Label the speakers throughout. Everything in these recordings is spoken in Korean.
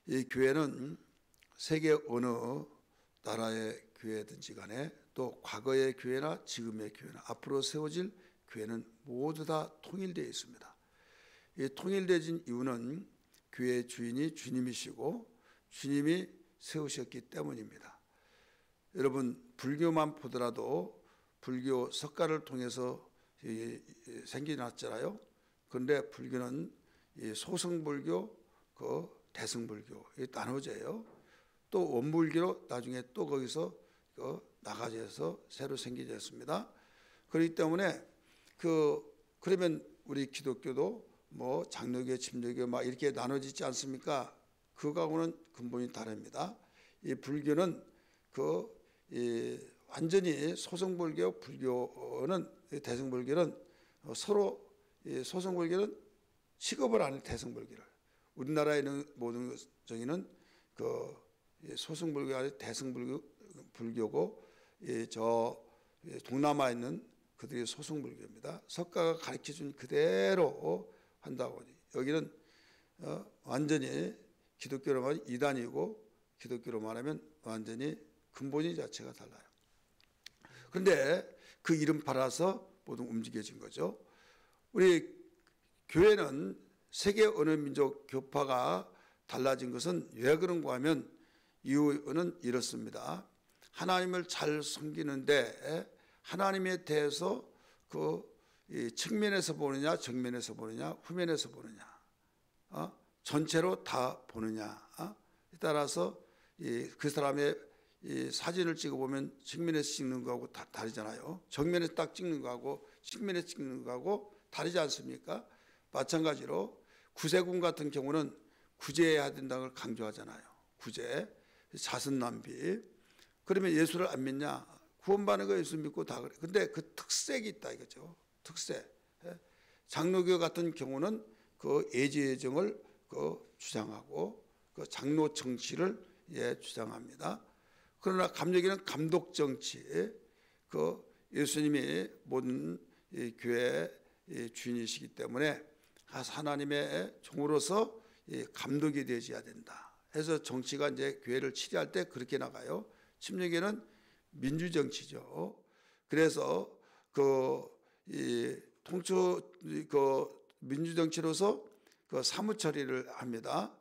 Speaker 1: 이 교회는 세계 어느 나라의 교회든지 간에 또 과거의 교회나 지금의 교회나 앞으로 세워질 교회는 모두 다 통일되어 있습니다. 이 통일되어진 이유는 교회의 주인이 주님이시고 주님이 세우셨기 때문입니다. 여러분, 불교만 보더라도 불교 석가를 통해서 생겨났잖아요. 그런데 불교는 소승불교, 대승불교 나눠져요. 또 원불교로 나중에 또 거기서 나가져서 새로 생겨졌습니다. 그렇기 때문에 그러면 우리 기독교도 뭐 장로교, 침례교 막 이렇게 나눠지지 않습니까? 그거하고는 근본이 다릅니다. 이 불교는 완전히 소승불교, 불교는 대승불교는 서로 소승불교는 취급을 안 해요. 대승불교를 우리나라에 있는 모든 정의는 소승불교가 아니라 대승불교고 저 동남아에 있는 그들이 소승불교입니다. 석가가 가르쳐준 그대로 한다고. 여기는 완전히 기독교로 말하면 이단이고 기독교로 말하면 완전히 근본이 자체가 달라요. 그런데 그 이름 팔아서 모두 움직여진 거죠. 우리 교회는 세계 어느 민족 교파가 달라진 것은 왜 그런가 하면 이유는 이렇습니다. 하나님을 잘 섬기는데 하나님에 대해서 측면에서 보느냐, 정면에서 보느냐, 후면에서 보느냐, 전체로 다 보느냐, 따라서 그 사람의 사진을 찍어보면 측면에서 찍는 거하고 다르잖아요. 정면에서 딱 찍는 거하고 측면에서 찍는 거하고 다르지 않습니까? 마찬가지로 구세군 같은 경우는 구제해야 된다는 걸 강조하잖아요. 구제, 자선남비. 그러면 예수를 안 믿냐? 구원받는 거 예수 믿고 다 그래. 근데 그 특색이 있다 이거죠. 특색. 장로교 같은 경우는 예지예정을 주장하고 장로 정치를 주장합니다. 그러나 감리교는 감독 정치. 예수님이 모든 교회의 주인이시기 때문에 하나님의 종으로서 감독이 되어야 된다. 해서 정치가 이제 교회를 치리할 때 그렇게 나가요. 침례교는 민주정치죠. 그래서 민주정치로서 사무처리를 합니다.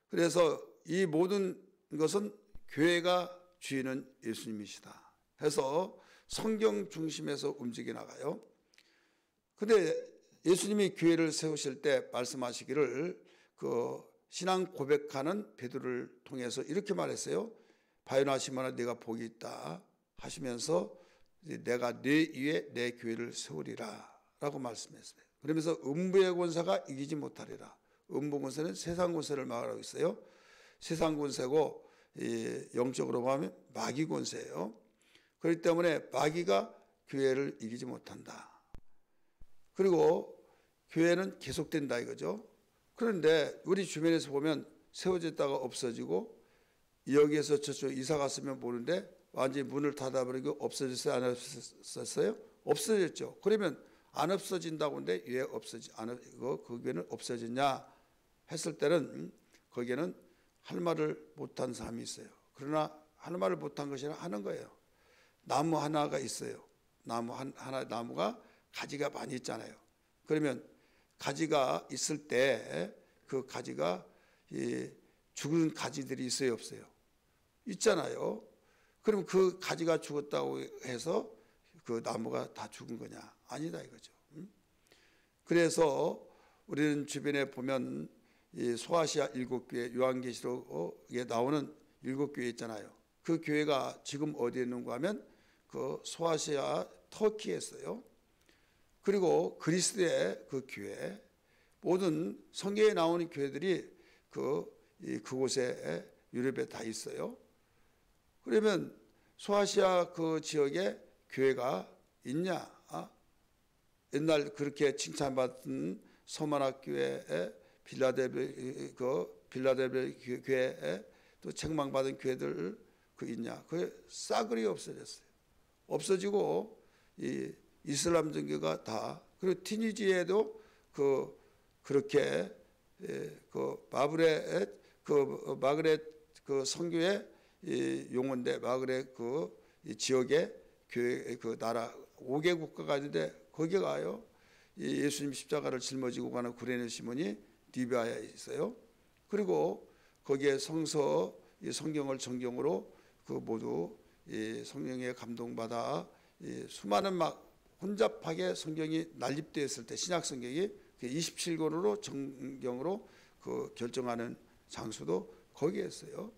Speaker 1: 그래서 이 모든 것은 교회가 주인은 예수님이시다. 해서 성경 중심에서 움직여 나가요. 근데 예수님이 교회를 세우실 때 말씀하시기를 신앙 고백하는 베드로를 통해서 이렇게 말했어요. 바요나 시몬아 네가 복이 있다 하시면서 내가 네 위에 내 교회를 세우리라 라고 말씀했어요. 그러면서 음부의 권세가 이기지 못하리라. 음부 권세는 세상 권세를 말하고 있어요. 세상 권세고 영적으로 보면 마귀 권세예요. 그렇기 때문에 마귀가 교회를 이기지 못한다. 그리고 교회는 계속된다 이거죠. 그런데 우리 주변에서 보면 세워졌다가 없어지고 여기에서 저쪽 이사 갔으면 모르는데 완전히 문을 닫아버리고 없어졌어요? 안 없어졌어요? 없어졌죠. 그러면 안 없어진다고 하는데 왜 그 교회는 없어졌냐 했을 때는 거기에는 할 말을 못한 사람이 있어요. 그러나 할 말을 못한 것이 아니라 하는 거예요. 나무 하나가 있어요. 나무가 가지가 많이 있잖아요. 그러면 가지가 있을 때 그 가지가 죽은 가지들이 있어요, 없어요? 있잖아요. 그럼 그 가지가 죽었다고 해서 그 나무가 다 죽은 거냐? 아니다 이거죠. 그래서 우리는 주변에 보면 이 소아시아 7교회, 요한계시록에 나오는 7교회 있잖아요. 그 교회가 지금 어디에 있는가 하면 그 소아시아 터키에 있어요. 그리고 그리스의 그 교회, 모든 성경에 나오는 교회들이 그곳에 유럽에 다 있어요. 그러면 소아시아 그 지역에 교회가 있냐? 옛날 그렇게 칭찬받은 서만학 교회에 빌라델비아 교회에 또 책망받은 교회들 있냐? 그 싸그리 없어졌어요. 없어지고 이 이슬람 종교가 다, 그리고 티니지에도 그렇게 바브레 그 마그렛 그 선교의 용어인데, 마그렛 이 지역의 교회 그 나라 5개 국가가 있는데 거기에 가요. 예수님 십자가를 짊어지고 가는 구레네 시몬이 리비아에 있어요. 그리고 거기에 성서 성경을 정경으로 그 모두 성령에 감동받아 수많은 막 혼잡하게 성경이 난립되었을 때 신약 성경이 27권으로 정경으로 그 결정하는 장수도 거기에 있어요.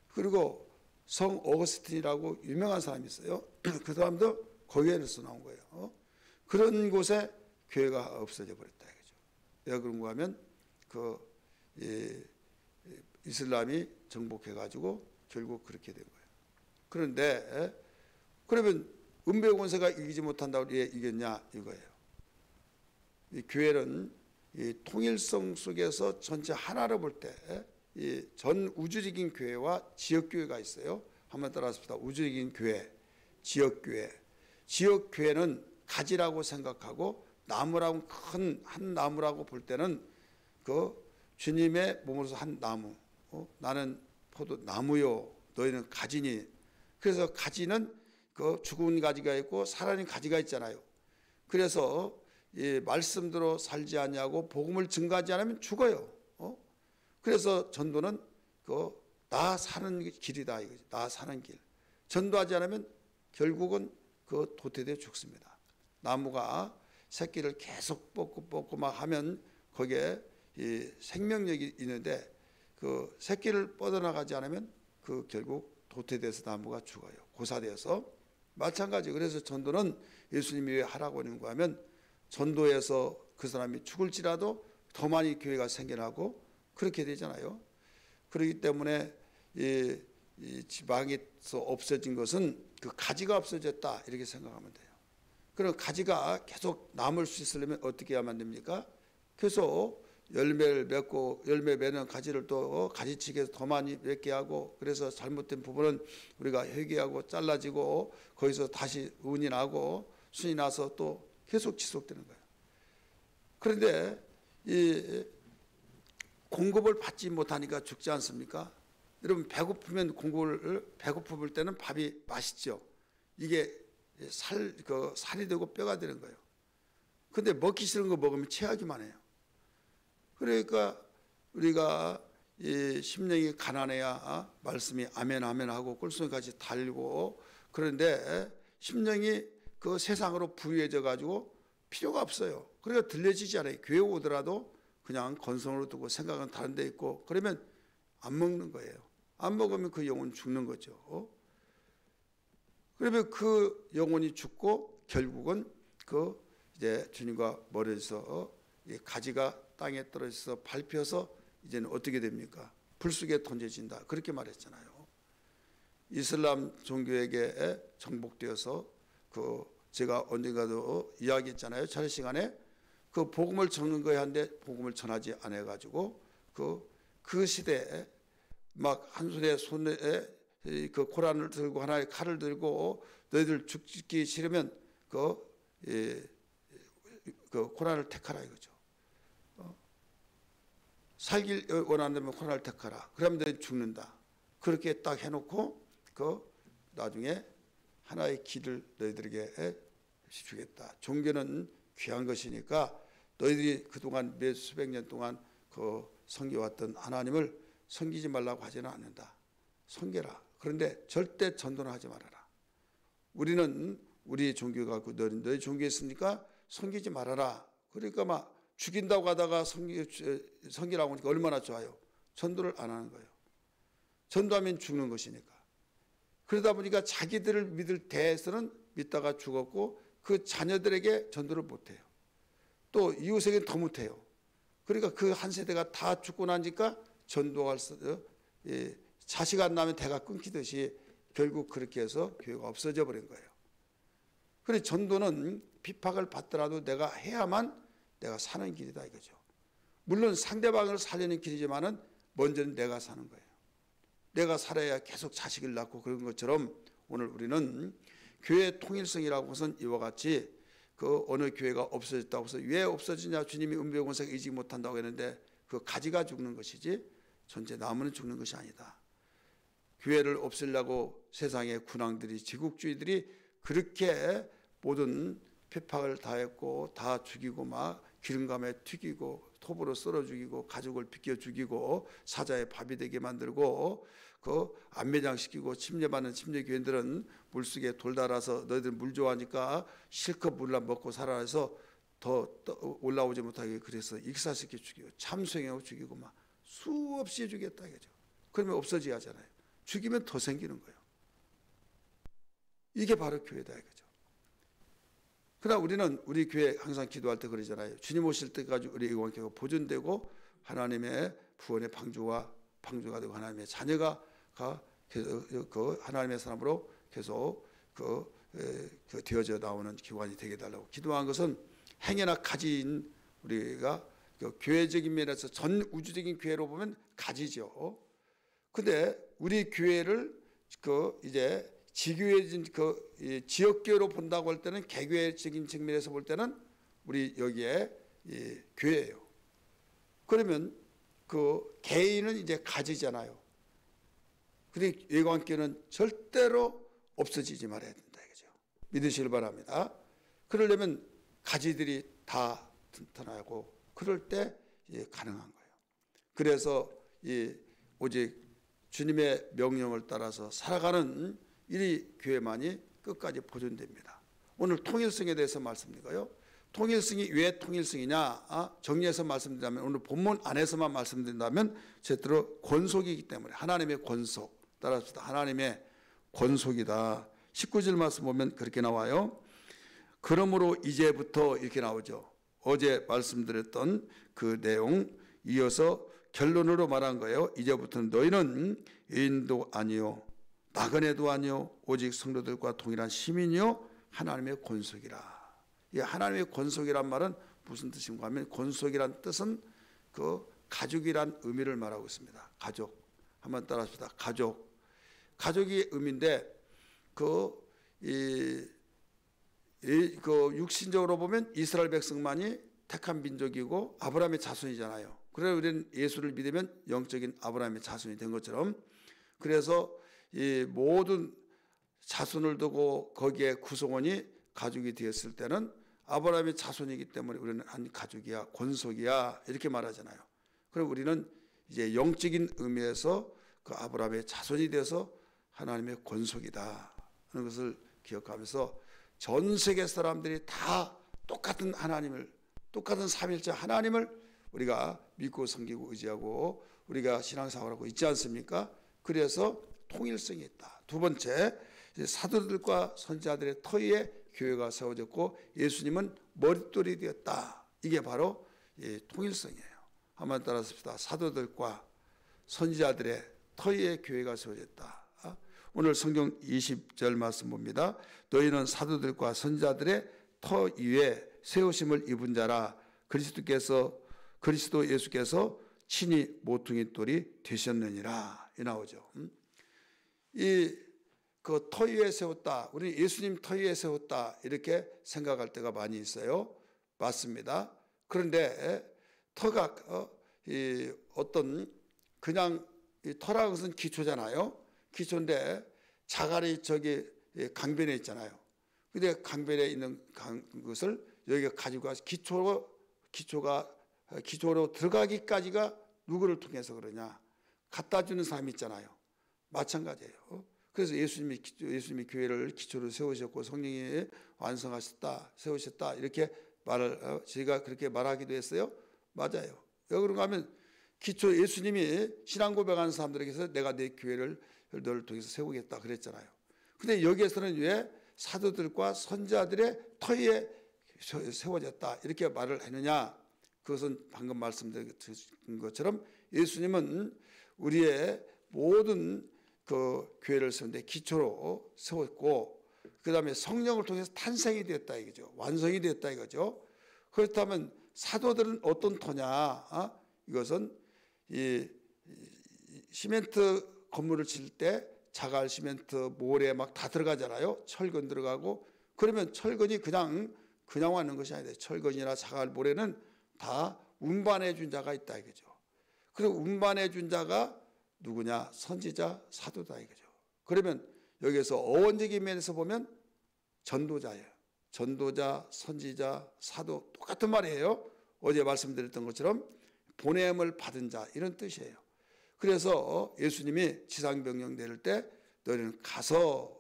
Speaker 1: 그리고 성 어거스틴이라고 유명한 사람이 있어요. 그 사람도 거기에서 나온 거예요. 그런 곳에 교회가 없어져 버렸다 이거죠. 왜 그런가 하면 이슬람이 정복해가지고 결국 그렇게 된 거예요. 그런데 그러면 은배 권세가 이기지 못한다고 왜 이겼냐 이거예요. 이 교회는 이 통일성 속에서 전체 하나로 볼 때 이 전 우주적인 교회와 지역 교회가 있어요. 한번 따라합시다. 우주적인 교회, 지역 교회. 지역 교회는 가지라고 생각하고 나무라고 큰 한 나무라고 볼 때는 그 주님의 몸으로서 한 나무. 나는 포도 나무요, 너희는 가지니. 그래서 가지는 그 죽은 가지가 있고 살아있는 가지가 있잖아요. 그래서 이 말씀대로 살지 않냐고 복음을 증거하지 않으면 죽어요. 그래서 전도는 나 사는 길이다 이거지. 나 사는 길. 전도하지 않으면 결국은 도태되어 죽습니다. 나무가 새끼를 계속 뽑고 막 하면 거기에 이 생명력이 있는데 그 새끼를 뻗어나가지 않으면 결국 도태돼서 나무가 죽어요. 고사되어서. 마찬가지. 그래서 전도는 예수님이 왜 하라고 하는가 하면 전도에서 그 사람이 죽을지라도 더 많이 교회가 생겨나고 그렇게 되잖아요. 그렇기 때문에 이 지방에서 없어진 것은 그 가지가 없어졌다 이렇게 생각하면 돼요. 그럼 가지가 계속 남을 수 있으려면 어떻게 해야만 됩니까? 계속 열매를 맺고 열매 맺는 가지를 또 가지치기해서 더 많이 맺게 하고, 그래서 잘못된 부분은 우리가 회개하고 잘라지고 거기서 다시 운이 나고 순이 나서 또 계속 지속되는 거예요. 그런데 이 공급을 받지 못하니까 죽지 않습니까? 여러분 배고프면 배고플 때는 밥이 맛있죠. 이게 살이 되고 뼈가 되는 거예요. 근데 먹기 싫은 거 먹으면 체하기만 해요. 그러니까 우리가 이 심령이 가난해야 말씀이 아멘 아멘 하고 꿀송이같이 달고, 그런데 심령이 그 세상으로 부유해져 가지고 필요가 없어요. 그러니까 들려지지 않아요. 교회 오더라도 그냥 건성으로 두고 생각은 다른 데 있고, 그러면 안 먹는 거예요. 안 먹으면 그 영혼 죽는 거죠. 그러면 그 영혼이 죽고 결국은 이제 주님과 멀어져서 가지가 땅에 떨어져서 밟혀서 이제는 어떻게 됩니까? 불 속에 던져진다. 그렇게 말했잖아요. 이슬람 종교에게 정복되어서 제가 언젠가도 이야기했잖아요. 잘 시간에 복음을 전하는 거야 하는데 복음을 전하지 않아 가지고 그 시대에 막 한 손에 코란을 들고 하나의 칼을 들고 너희들 죽기 싫으면 코란을 택하라 이거죠. 살길 원한다면 코란을 택하라. 그러면 너희 죽는다. 그렇게 딱 해놓고 나중에 하나의 길을 너희들에게 주겠다. 종교는 귀한 것이니까 너희들이 그동안 몇 수백 년 동안 섬겨왔던 하나님을 섬기지 말라고 하지는 않는다. 섬겨라. 그런데 절대 전도는 하지 말아라. 우리는 우리 종교가 갖고 너희 종교에 있으니까 섬기지 말아라. 그러니까 막 죽인다고 하다가 섬기라고 하니까 얼마나 좋아요. 전도를 안 하는 거예요. 전도하면 죽는 것이니까. 그러다 보니까 자기들을 믿을 대에서는 믿다가 죽었고 그 자녀들에게 전도를 못해요. 또 이웃에게는 더 못해요. 그러니까 그 한 세대가 다 죽고 나니까 전도할 자식 안 나면 대가 끊기듯이 결국 그렇게 해서 교회가 없어져 버린 거예요. 그래서 전도는 핍박을 받더라도 내가 해야만 내가 사는 길이다 이거죠. 물론 상대방을 살리는 길이지만은 먼저는 내가 사는 거예요. 내가 살아야 계속 자식을 낳고 그런 것처럼 오늘 우리는 교회 통일성이라고 해서는 이와 같이 어느 교회가 없어졌다고 해서 왜 없어지냐, 주님이 은혜의 권세가 이기지 못한다고 했는데 가지가 죽는 것이지 전체 나무는 죽는 것이 아니다. 교회를 없애려고 세상의 군왕들이, 제국주의들이 그렇게 모든 핍박을 다했고 다 죽이고 막 기름감에 튀기고 톱으로 썰어 죽이고 가족을 비껴 죽이고 사자의 밥이 되게 만들고 그 안매장시키고 침례받는 침례교인들은 물속에 돌 달아서 너희들 물 좋아하니까 실컷 물라 먹고 살아 해서 더 올라오지 못하게 그래서 익사시켜 죽이고 참수행하고 죽이고 막 수없이 죽였다 이거죠. 그러면 없어져야 하잖아요. 죽이면 더 생기는 거예요. 이게 바로 교회다 이거죠. 그러나 우리는 우리 교회 항상 기도할 때 그러잖아요. 주님 오실 때까지 우리 의원교회가 보존되고 하나님의 구원의 방주가 되고 하나님의 자녀가 그 하나님의 사람으로 계속 되어져 나오는 기관이 되게 달라고 기도한 것은 행여나 가지인 우리가 그 교회적인 면에서 전 우주적인 교회로 보면 가지죠. 근데 우리 교회를 이제 지교회진 지역교회로 본다고 할 때는 개교회적인 측면에서 볼 때는 우리 여기에 교회예요. 그러면 그 개인은 이제 가지잖아요. 근데 예관교회는 절대로 없어지지 말아야 된다 이거죠. 믿으시길 바랍니다. 그러려면 가지들이 다 튼튼하고 그럴 때 가능한 거예요. 그래서 오직 주님의 명령을 따라서 살아가는 이 교회만이 끝까지 보존됩니다. 오늘 통일성에 대해서 말씀드리고요. 통일성이 왜 통일성이냐 정리해서 말씀드리자면 오늘 본문 안에서만 말씀드린다면 제대로 권속이기 때문에 하나님의 권속 따라서 하나님의 권속이다. 19절 말씀 보면 그렇게 나와요. 그러므로 이제부터 이렇게 나오죠. 어제 말씀드렸던 그 내용 이어서 결론으로 말한 거예요. 이제부터는 너희는 유인도 아니요 나그네도 아니요 오직 성도들과 동일한 시민이요 하나님의 권속이라. 이 하나님의 권속이란 말은 무슨 뜻인가 하면 권속이란 뜻은 그 가족이란 의미를 말하고 있습니다. 가족 한번 따라합시다. 가족이 의미인데 육신적으로 보면 이스라엘 백성만이 택한 민족이고 아브라함의 자손이잖아요. 그래서 우리는 예수를 믿으면 영적인 아브라함의 자손이 된 것처럼 그래서 이 모든 자손을 두고 거기에 구성원이 가족이 되었을 때는 아브라함의 자손이기 때문에 우리는 한 가족이야 권속이야 이렇게 말하잖아요. 그럼 우리는 이제 영적인 의미에서 그 아브라함의 자손이 되어서 하나님의 권속이다 하는 것을 기억하면서 전 세계 사람들이 다 똑같은 하나님을 똑같은 삼일째 하나님을 우리가 믿고 섬기고 의지하고 우리가 신앙생활하고 있지 않습니까? 그래서 통일성이 있다. 두 번째 사도들과 선지자들의 터 위에 교회가 세워졌고 예수님은 머릿돌이 되었다. 이게 바로 통일성이에요. 한번 따라합시다. 사도들과 선지자들의 터 위에 교회가 세워졌다. 오늘 성경 20절 말씀 봅니다. 너희는 사도들과 선지자들의 터 위에 세우심을 입은 자라. 그리스도 예수께서 친히 모퉁이 돌이 되셨느니라. 이 나오죠. 그 터 위에 세웠다. 우리 예수님 터 위에 세웠다. 이렇게 생각할 때가 많이 있어요. 맞습니다. 그런데 터가 어떤 그냥 터라는 것은 기초잖아요. 기초인데 자갈이 저기 강변에 있잖아요. 근데 강변에 있는 것을 여기가 가지고 가서 기초로 들어가기까지가 누구를 통해서 그러냐? 갖다 주는 사람이 있잖아요. 마찬가지예요. 그래서 예수님이 교회를 기초로 세우셨고 성령이 완성하셨다, 세우셨다 이렇게 말을 제가 그렇게 말하기도 했어요. 맞아요. 왜 그런가 하면 기초 예수님이 신앙 고백하는 사람들에게서 내가 내 교회를 너를 통해서 세우겠다 그랬잖아요. 근데 여기에서는 왜 사도들과 선지자들의 터 위에 세워졌다 이렇게 말을 했느냐? 그것은 방금 말씀드린 것처럼 예수님은 우리의 모든 그 교회를 세우는데 기초로 세웠고 그 다음에 성령을 통해서 탄생이 되었다 이거죠. 완성이 되었다 이거죠. 그렇다면 사도들은 어떤 터냐? 이것은 이 시멘트 건물을 칠 때 자갈, 시멘트, 모래 막 다 들어가잖아요. 철근 들어가고 그러면 철근이 그냥 왔는 것이 아니다. 철근이나 자갈, 모래는 다 운반해 준 자가 있다 이거죠. 그리고 운반해 준 자가 누구냐? 선지자, 사도다 이거죠. 그러면 여기서 어원적인 면에서 보면 전도자예요. 전도자, 선지자, 사도 똑같은 말이에요. 어제 말씀드렸던 것처럼 보냄을 받은 자 이런 뜻이에요. 그래서 예수님이 지상명령 내릴 때 너희는 가서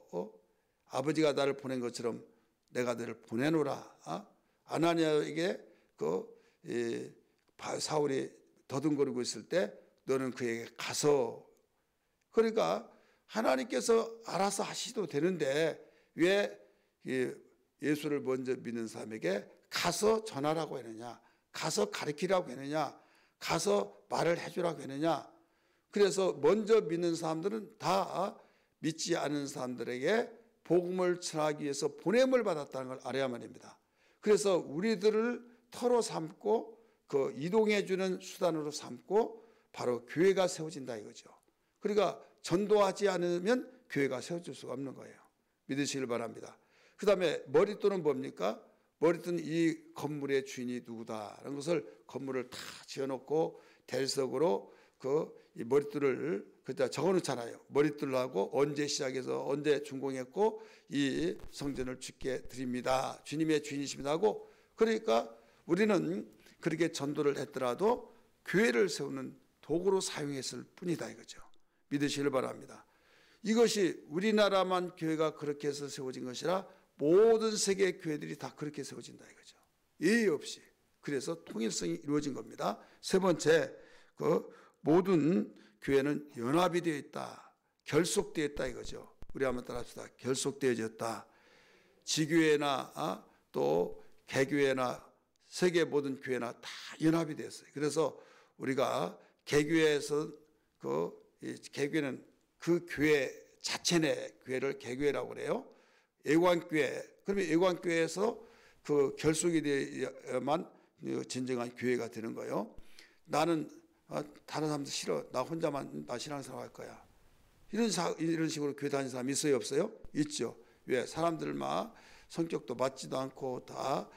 Speaker 1: 아버지가 나를 보낸 것처럼 내가 너를 보내노라. 아나니아에게 사울이 더듬거리고 있을 때 너는 그에게 가서, 그러니까 하나님께서 알아서 하시도 되는데 왜 예수를 먼저 믿는 사람에게 가서 전하라고 했느냐, 가서 가르치라고 했느냐, 가서 말을 해주라고 했느냐. 그래서 먼저 믿는 사람들은 다 믿지 않은 사람들에게 복음을 전하기 위해서 보냄을 받았다는 걸 알아야만 합니다. 그래서 우리들을 터로 삼고 그 이동해 주는 수단으로 삼고 바로 교회가 세워진다 이거죠. 그러니까 전도하지 않으면 교회가 세워질 수가 없는 거예요. 믿으시길 바랍니다. 그 다음에 머릿돌은 뭡니까? 머릿돌은 이 건물의 주인이 누구다라는 것을 건물을 다 지어놓고 대리석으로 이 머릿돌을 그때 적어놓잖아요. 머릿돌하고 언제 시작해서 언제 준공했고 이 성전을 주께 드립니다. 주님의 주인이십니다 하고, 그러니까 우리는 그렇게 전도를 했더라도 교회를 세우는 도구로 사용했을 뿐이다 이거죠. 믿으시길 바랍니다. 이것이 우리나라만 교회가 그렇게 해서 세워진 것이라 모든 세계 교회들이 다 그렇게 세워진다 이거죠. 예의 없이. 그래서 통일성이 이루어진 겁니다. 세 번째, 모든 교회는 연합이 되어 있다. 결속되어 있다 이거죠. 우리 한번 따라합시다. 결속되어졌다. 지교회나 또 개교회나 세계 모든 교회나 다 연합이 되었어요. 그래서 우리가 개교회에서 개교회는 그 교회 자체 내 교회를 개교회라고 그래요. 애관교회, 그러면 애관교회에서 그 결속이 되어야만 진정한 교회가 되는 거예요. 나는 다른 사람도 싫어, 나 혼자만 나 신앙 생활 할 거야, 이런 식으로 교회 다니는 사람 있어요 없어요? 있죠. 왜? 사람들 막 성격도 맞지도 않고 다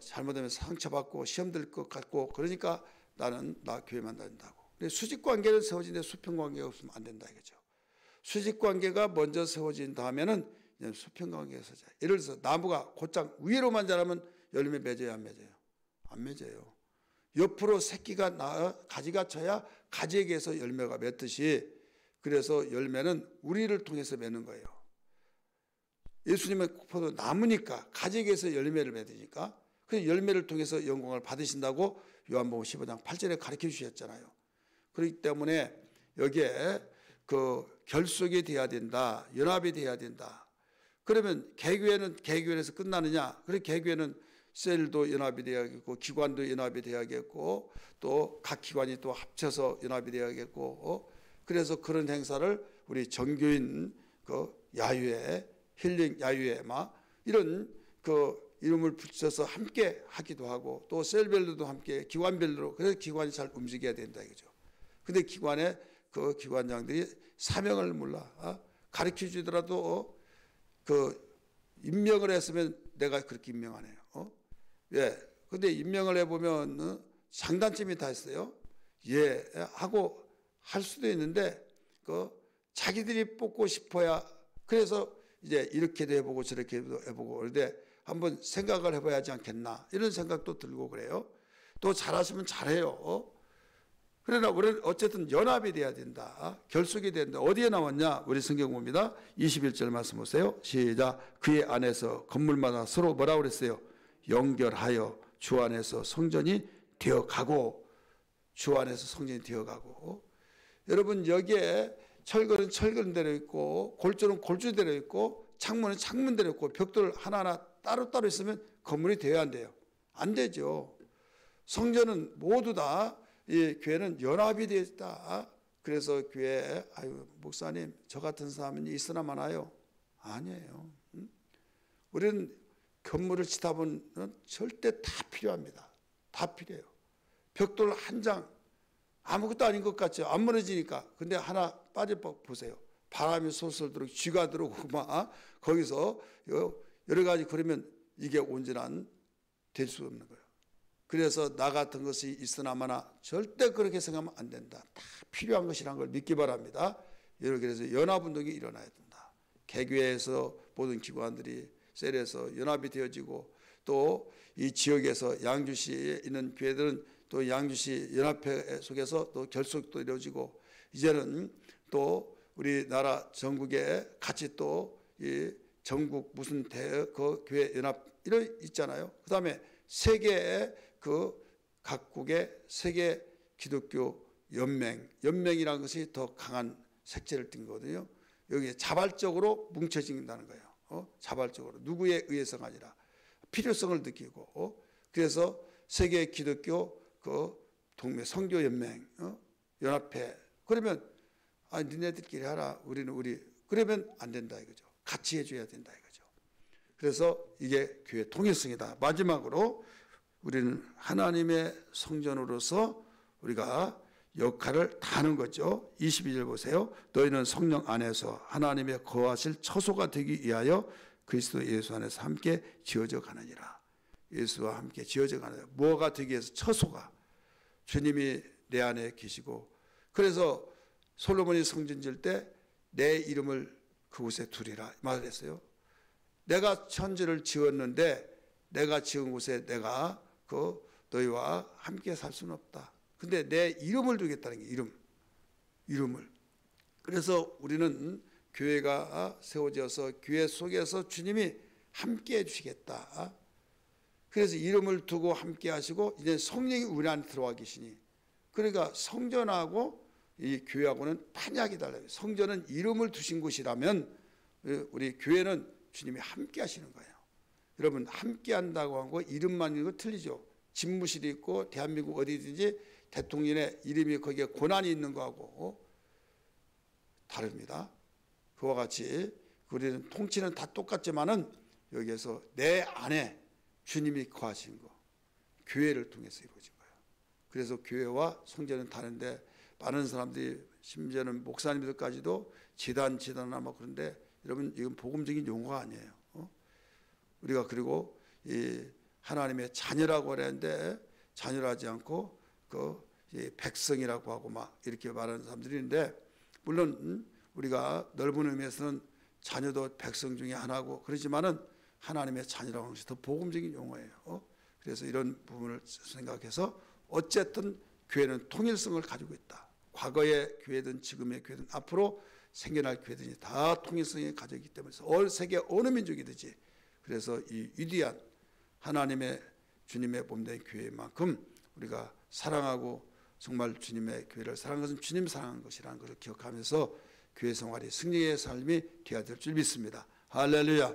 Speaker 1: 잘못하면 상처받고 시험 들 것 같고, 그러니까 나는 나 교회만 다닌다고. 수직관계는 세워지는데 수평관계가 없으면 안 된다 이거죠. 수직관계가 먼저 세워진 다음에는 수평관계가 세워져요. 예를 들어서 나무가 곧장 위로만 자라면 열매 맺어요 안 맺어요? 안 맺어요. 옆으로 새끼가 가지가 쳐야 가지에게서 열매가 맺듯이, 그래서 열매는 우리를 통해서 맺는 거예요. 예수님의 포도 나무니까 가지에게서 열매를 맺으니까 그 열매를 통해서 영광을 받으신다고 요한복음 15장 8절에 가르쳐 주셨잖아요. 그렇기 때문에 여기에 결속이 돼야 된다, 연합이 돼야 된다. 그러면 개교회는 개교회에서 끝나느냐? 그래 개교회는 셀도 연합이 되어야겠고 기관도 연합이 되어야겠고 또 각 기관이 또 합쳐서 연합이 되어야겠고, 그래서 그런 행사를 우리 정교인 야유회, 힐링 야유회 이런 이름을 붙여서 함께 하기도 하고 또 셀별로도 함께 기관별로, 그래서 기관이 잘 움직여야 된다 이거죠. 근데 기관에 기관장들이 사명을 몰라. 가르쳐 주더라도 임명을 했으면 내가 그렇게 임명 안 해요. 예. 근데 임명을 해보면 장단점이 다 있어요. 예. 하고 할 수도 있는데 자기들이 뽑고 싶어야, 그래서 이제 이렇게도 해보고 저렇게도 해보고, 그런데 한번 생각을 해봐야 하지 않겠나 이런 생각도 들고 그래요. 또 잘하시면 잘해요. 그러나 우리는 어쨌든 연합이 돼야 된다. 결속이 된다. 어디에 나왔냐? 우리 성경 봅니다. 21절 말씀 보세요. 시작. 그의 안에서 건물마다 서로 뭐라고 그랬어요? 연결하여 주 안에서 성전이 되어가고, 주 안에서 성전이 되어가고. 여러분 여기에 철근은 철근대로 있고 골조는 골조대로 있고 창문은 창문대로 있고 벽돌 하나하나 따로따로 있으면 건물이 되어야 안 돼요? 안 되죠. 성전은 모두 다, 이 교회는 연합이 되어 있다. 그래서 교회에 목사님 저 같은 사람은 있으나 마나요? 아니에요. 우리는 건물을 짓다 보면 절대 다 필요합니다. 다 필요해요. 벽돌 한 장 아무것도 아닌 것 같죠. 안 무너지니까. 근데 하나 빠져 보세요. 바람이 솔솔 들어오고 쥐가 들어오고 거기서 여러 가지, 그러면 이게 온전한 될 수 없는 거예요. 그래서 나 같은 것이 있으나마나 절대 그렇게 생각하면 안 된다. 다 필요한 것이라는 걸 믿기 바랍니다. 그래서 연합운동이 일어나야 된다. 개교회에서 모든 기관들이 셀에서 연합이 되어지고 또 이 지역에서 양주시에 있는 교회들은 또 양주시 연합회 속에서 또 결속도 이루어지고 이제는 또 우리나라 전국에 같이 또 이 전국 무슨 그 교회 연합 이런 있잖아요. 그다음에 세계의 그 각국의 세계 기독교 연맹이라는 것이 더 강한 색채를 띈 거거든요. 여기에 자발적으로 뭉쳐진다는 거예요. 자발적으로 누구에 의해서가 아니라 필요성을 느끼고 그래서 세계 기독교 그 동맹 선교 연맹 연합회 그러면 니네들끼리 하라 우리 그러면 안 된다 이거죠. 같이 해줘야 된다 이거죠. 그래서 이게 교회 통일성이다. 마지막으로 우리는 하나님의 성전으로서 우리가 역할을 다하는 거죠. 22절 보세요. 너희는 성령 안에서 하나님의 거하실 처소가 되기 위하여 그리스도 예수 안에서 함께 지어져 가느니라. 예수와 함께 지어져 가느니라. 뭐가 되기 위해서 처소가 주님이 내 안에 계시고 그래서 솔로몬이 성전 지을 때 내 이름을 그곳에 두리라 말했어요. 내가 천지를 지었는데 내가 지은 곳에 내가 그 너희와 함께 살 수는 없다. 근데 내 이름을 두겠다는 게 이름을. 그래서 우리는 교회가 세워져서 교회 속에서 주님이 함께 해주시겠다. 그래서 이름을 두고 함께 하시고 이제 성령이 우리 안에 들어와 계시니 그러니까 성전하고 이 교회하고는 판약이 달라요. 성전은 이름을 두신 곳이라면 우리 교회는 주님이 함께 하시는 거예요. 여러분 함께 한다고 하고 이름만 있는 거 틀리죠. 집무실이 있고 대한민국 어디든지 대통령의 이름이 거기에 고난이 있는 거하고 다릅니다. 그와 같이 우리는 통치는 다 똑같지만은 여기에서 내 안에 주님이 거하신 거 교회를 통해서 이루어진 거예요. 그래서 교회와 성전은 다른데 많은 사람들이 심지어는 목사님들까지도 지단하나 뭐 그런데 여러분 이건 복음적인 용어가 아니에요. 우리가 그리고 이 하나님의 자녀라고 그랬는데 자녀라지 않고 그 백성이라고 하고 막 이렇게 말하는 사람들이 있는데 물론 우리가 넓은 의미에서는 자녀도 백성 중에 하나고 그러지만은 하나님의 자녀라고 하는 것이 더 복음적인 용어예요. 그래서 이런 부분을 생각해서 어쨌든 교회는 통일성을 가지고 있다. 과거의 교회든 지금의 교회든 앞으로 생겨날 교회든지 다 통일성을 가지고 있기 때문에 세계 어느 민족이든지 그래서 이 위대한 하나님의 주님의 몸된 교회만큼 우리가 사랑하고 정말 주님의 교회를 사랑하는 것은 주님 사랑하는 것이라는 것을 기억하면서 교회 생활이 승리의 삶이 되어야 될 줄 믿습니다. 할렐루야.